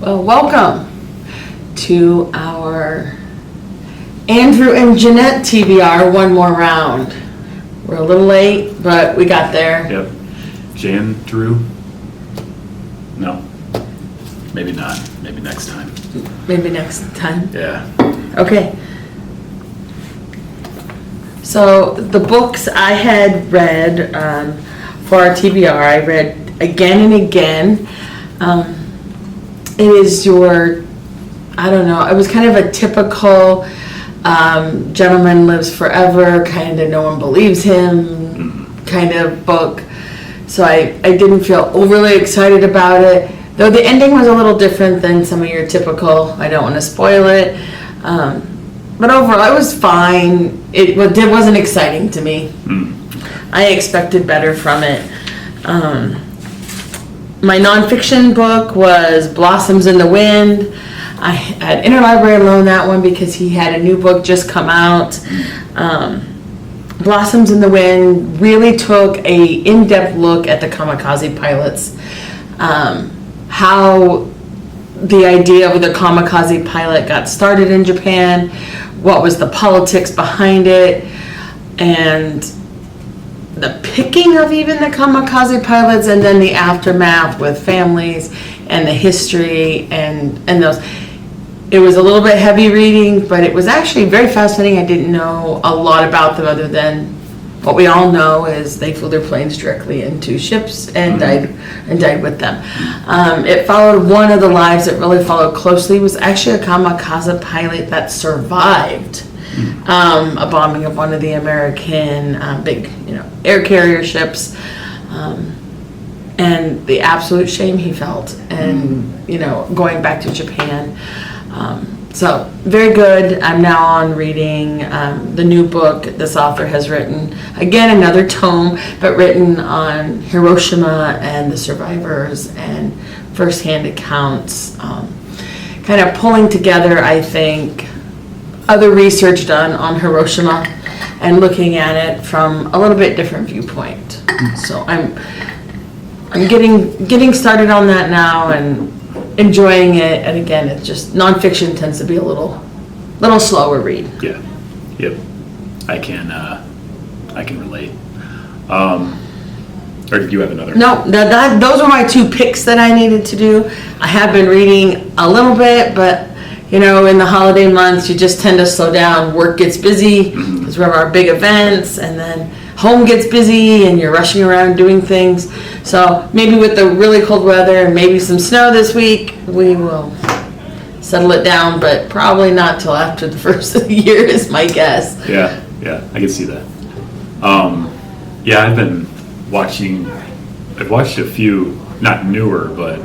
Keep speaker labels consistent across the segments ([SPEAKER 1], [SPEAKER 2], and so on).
[SPEAKER 1] Well, welcome to our Andrew and Janette TBR one more round. We're a little late, but we got there.
[SPEAKER 2] Yep. JanDrew? No. Maybe not. Maybe next time.
[SPEAKER 1] Maybe next time.
[SPEAKER 2] Yeah.
[SPEAKER 1] Okay. So the books I had read for our TBR, I read again and again. It is your, I don't know, it was kind of a typical gentleman lives forever, kind of no one believes him kind of book. So I didn't feel overly excited about it, though the ending was a little different than some of your typical, I don't want to spoil it. But overall, it was fine. It wasn't exciting to me. I expected better from it. My nonfiction book was Blossoms in the Wind. I had Interlibrary loan that one because he had a new book just come out. Blossoms in the Wind really took a in-depth look at the kamikaze pilots. How the idea of the kamikaze pilot got started in Japan, what was the politics behind it, and the picking of even the kamikaze pilots, and then the aftermath with families and the history and those. It was a little bit heavy reading, but it was actually very fascinating. I didn't know a lot about them other than what we all know is they flew their planes directly into ships and died with them. It followed one of the lives that really followed closely was actually a kamikaze pilot that survived a bombing of one of the American big, air carrier ships, and the absolute shame he felt, and going back to Japan. So very good. I'm now on reading the new book this author has written. Again, another tome, but written on Hiroshima and the survivors and firsthand accounts. Kind of pulling together, I think, other research done on Hiroshima and looking at it from a little bit different viewpoint. So I'm getting started on that now and enjoying it. And again, it's just nonfiction tends to be a little slower read.
[SPEAKER 2] Yeah. Yep. I can relate. Or did you have another?
[SPEAKER 1] No, those were my two picks that I needed to do. I have been reading a little bit, but in the holiday months, you just tend to slow down. Work gets busy because we have our big events, and then home gets busy, and you're rushing around doing things. So maybe with the really cold weather and maybe some snow this week, we will settle it down, but probably not till after the first of the year is my guess.
[SPEAKER 2] Yeah, I can see that. I've been I've watched a few, not newer, but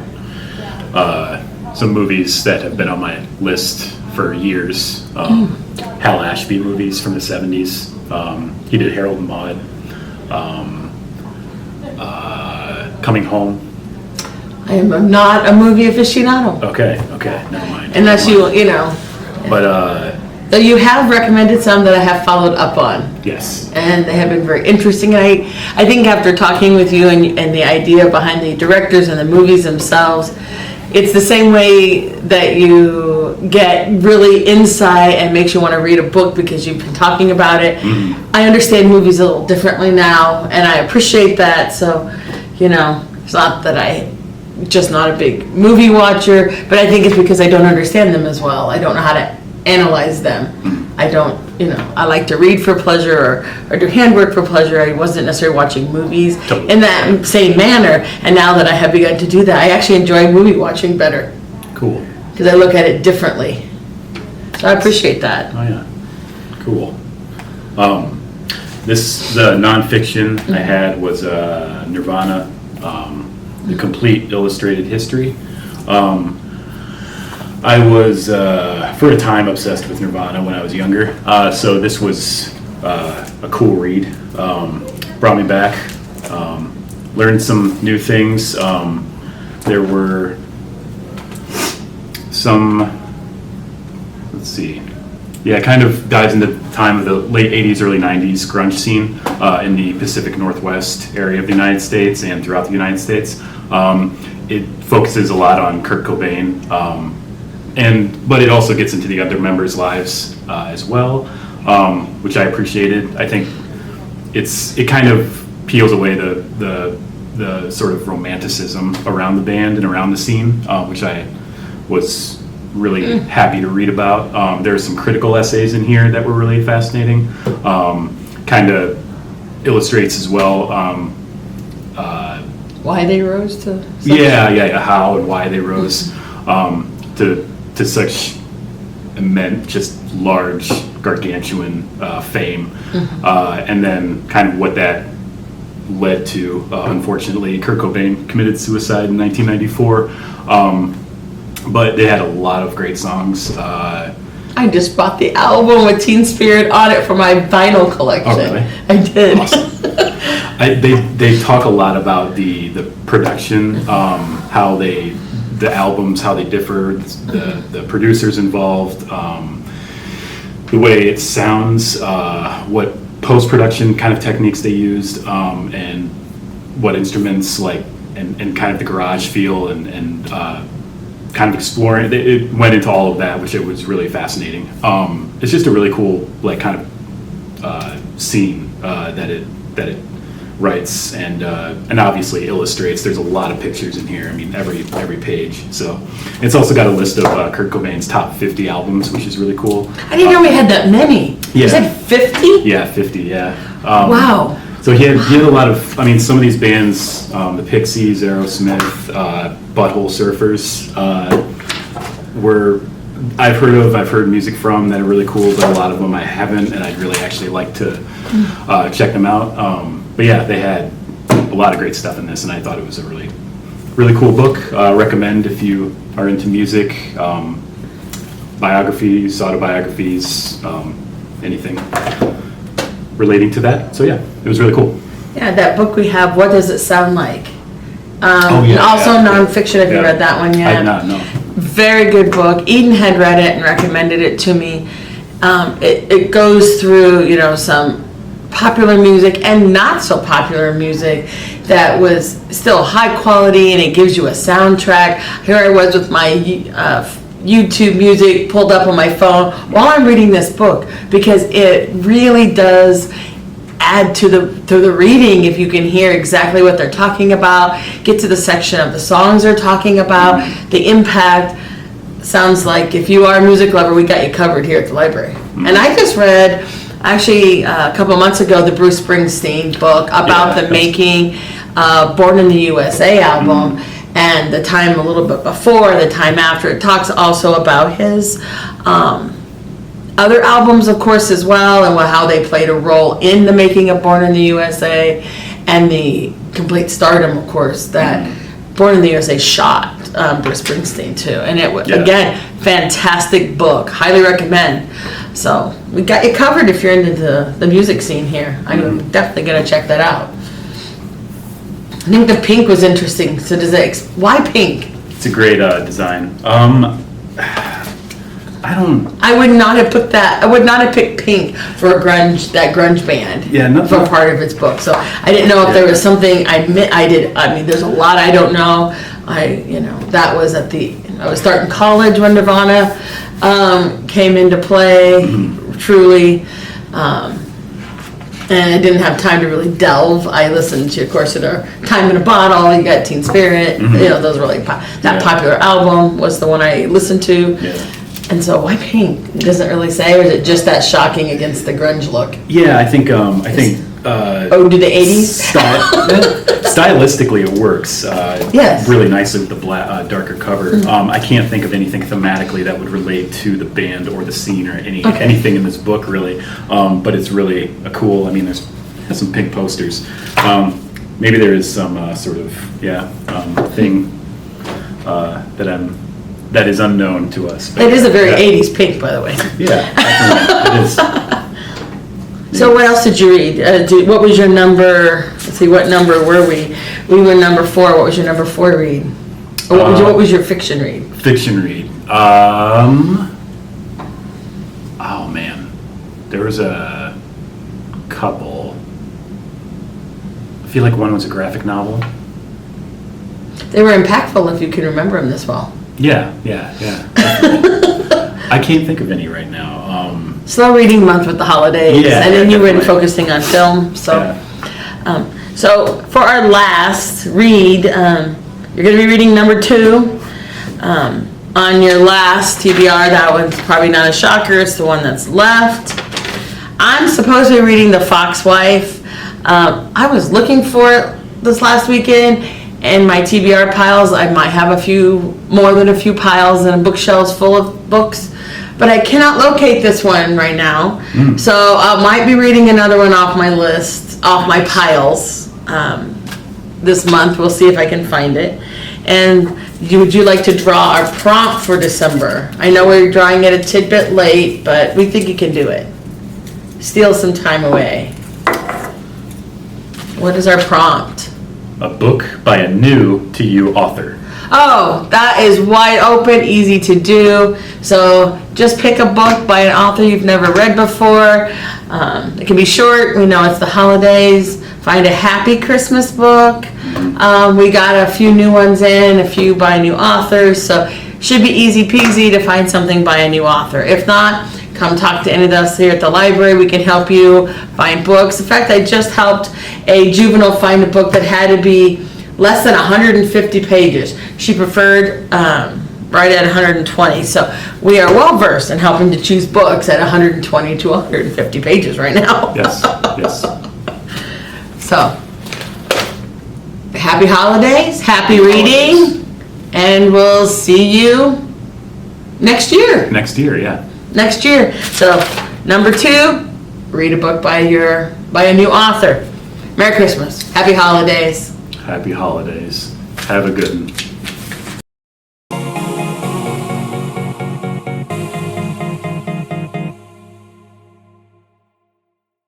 [SPEAKER 2] some movies that have been on my list for years. Hal Ashby movies from the 70s. He did Harold and Maude. Coming Home.
[SPEAKER 1] I am not a movie aficionado.
[SPEAKER 2] Okay, never mind.
[SPEAKER 1] Unless you
[SPEAKER 2] But
[SPEAKER 1] though you have recommended some that I have followed up on.
[SPEAKER 2] yes.
[SPEAKER 1] And they have been very interesting. And I think after talking with you and the idea behind the directors and the movies themselves, it's the same way that you get really insight and makes you want to read a book because you've been talking about it. I understand movies a little differently now, and I appreciate that. So, it's not that I'm just not a big movie watcher, but I think it's because I don't understand them as well. I don't know how to analyze them. I don't, I like to read for pleasure or do handwork for pleasure. I wasn't necessarily watching movies in that same manner. And now that I have begun to do that, I actually enjoy movie watching better.
[SPEAKER 2] Cool.
[SPEAKER 1] Because I look at it differently. So I appreciate that.
[SPEAKER 2] Oh yeah. Cool. The nonfiction I had was Nirvana, the complete illustrated history. I was, for a time, obsessed with Nirvana when I was younger, so this was a cool read. Brought me back, learned some new things. There were some, it kind of dives into the time of the late 80s, early 90s grunge scene in the Pacific Northwest area of the United States and throughout the United States. it focuses a lot on Kurt Cobain, but it also gets into the other members' lives as well, which I appreciated. I think it kind of peels away the sort of romanticism around the band and around the scene, which I was really happy to read about. There are some critical essays in here that were really fascinating. Kind of illustrates as well
[SPEAKER 1] Why they rose to such
[SPEAKER 2] how and why they rose to such immense, just large, gargantuan fame, and then kind of what that led to. Unfortunately, Kurt Cobain committed suicide in 1994, but they had a lot of great songs.
[SPEAKER 1] I just bought the album with Teen Spirit on it for my vinyl collection.
[SPEAKER 2] Oh, really?
[SPEAKER 1] I did.
[SPEAKER 2] Awesome. They talk a lot about the production, how the albums, how they differ, the producers involved, the way it sounds, what post-production kind of techniques they used, and what instruments and kind of the garage feel and kind of exploring. It went into all of that, which it was really fascinating. It's just a really cool kind of scene that it writes and obviously illustrates. There's a lot of pictures in here. I mean, every page. So it's also got a list of Kurt Cobain's top 50 albums, which is really cool.
[SPEAKER 1] I didn't know we had that many.
[SPEAKER 2] Yeah.
[SPEAKER 1] You said 50?
[SPEAKER 2] Yeah, 50. Yeah.
[SPEAKER 1] Wow.
[SPEAKER 2] So he had a lot of. I mean, some of these bands, the Pixies, Aerosmith, Butthole Surfers, were I've heard music from that are really cool, but a lot of them I haven't, and I'd really actually like to check them out. But yeah, they had a lot of great stuff in this, and I thought it was a really, really cool book. Recommend if you are into music, biographies, autobiographies, anything relating to that. So yeah, it was really cool.
[SPEAKER 1] Yeah, that book we have, What Does It Sound Like?
[SPEAKER 2] And
[SPEAKER 1] also Nonfiction, have you read that one yet?
[SPEAKER 2] I have not, no.
[SPEAKER 1] Very good book. Eden had read it and recommended it to me. It goes through, some popular music and not so popular music that was still high quality, and it gives you a soundtrack. Here I was with my YouTube music pulled up on my phone while I'm reading this book, because it really does add to the reading if you can hear exactly what they're talking about, get to the section of the songs they're talking about, the impact. Sounds like if you are a music lover, we got you covered here at the library. And I just read, actually, a couple months ago, the Bruce Springsteen book about the making Born in the USA album, and the time a little bit before, the time after. It talks also about his other albums, of course, as well, and how they played a role in the making of Born in the USA, and the complete stardom, of course, that Born in the USA shot Bruce Springsteen too. And it was, again, fantastic book. Highly recommend. So we got you covered if you're into the music scene here. I'm definitely going to check that out. I think the pink was interesting. So why pink?
[SPEAKER 2] It's a great design.
[SPEAKER 1] I would not have put that. I would not have picked pink for that grunge band.
[SPEAKER 2] Yeah,
[SPEAKER 1] for part of its book. So I didn't know if there was something. I mean, there's a lot I don't know. That was I was starting college when Nirvana came into play. Truly. And I didn't have time to really delve. I listened to, of course, Time in a Bottle. You got Teen Spirit. Those were that popular album was the one I listened to.
[SPEAKER 2] Yeah.
[SPEAKER 1] And so, why pink? It doesn't really say, or is it just that shocking against the grunge look?
[SPEAKER 2] Yeah, I think.
[SPEAKER 1] To the 80s.
[SPEAKER 2] Stylistically, it works.
[SPEAKER 1] Yes.
[SPEAKER 2] Really nicely with the darker cover. I can't think of anything thematically that would relate to the band or the scene or anything in this book, really. But it's really cool. I mean, there's some pink posters. Maybe there is some sort of thing that is unknown to us.
[SPEAKER 1] It is a very 80s pink, by the way.
[SPEAKER 2] Yeah, definitely. It is.
[SPEAKER 1] So what else did you read? What was your number? Let's see, what number were we? We were number 4. What was your number 4 read? Or what was your fiction read?
[SPEAKER 2] Fiction read. Oh man, there was a couple. I feel like one was a graphic novel.
[SPEAKER 1] They were impactful if you can remember them this well.
[SPEAKER 2] Yeah. I can't think of any right now.
[SPEAKER 1] Slow reading month with the holidays,
[SPEAKER 2] Yeah,
[SPEAKER 1] and then you were
[SPEAKER 2] definitely.
[SPEAKER 1] focusing on film. So,
[SPEAKER 2] Yeah.
[SPEAKER 1] so for our last read, you're going to be reading number 2. On your last TBR, that one's probably not a shocker. It's the one that's left. I'm supposed to be reading The Foxwife. I was looking for it this last weekend, and my TBR piles, I might have more than a few piles and bookshelves full of books, but I cannot locate this one right now. So I might be reading another one off my list, off my piles this month. We'll see if I can find it. And would you like to draw our prompt for December? I know we're drawing it a tidbit late, but we think you can do it. Steal some time away. What is our prompt?
[SPEAKER 2] A book by a new to you author.
[SPEAKER 1] Oh, that is wide open, easy to do. So just pick a book by an author you've never read before. It can be short. We know it's the holidays. Find a happy Christmas book. We got a few new ones in, a few by new authors. So should be easy peasy to find something by a new author. If not, come talk to any of us here at the library. We can help you find books. In fact, I just helped a juvenile find a book that had to be less than 150 pages. She preferred right at 120. So we are well versed in helping to choose books at 120 to 150 pages right now.
[SPEAKER 2] Yes.
[SPEAKER 1] So happy holidays, happy reading, and we'll see you next year.
[SPEAKER 2] Next year, yeah.
[SPEAKER 1] Next year. So number 2, read a book by a new author. Merry Christmas. Happy holidays.
[SPEAKER 2] Happy holidays. Have a good one.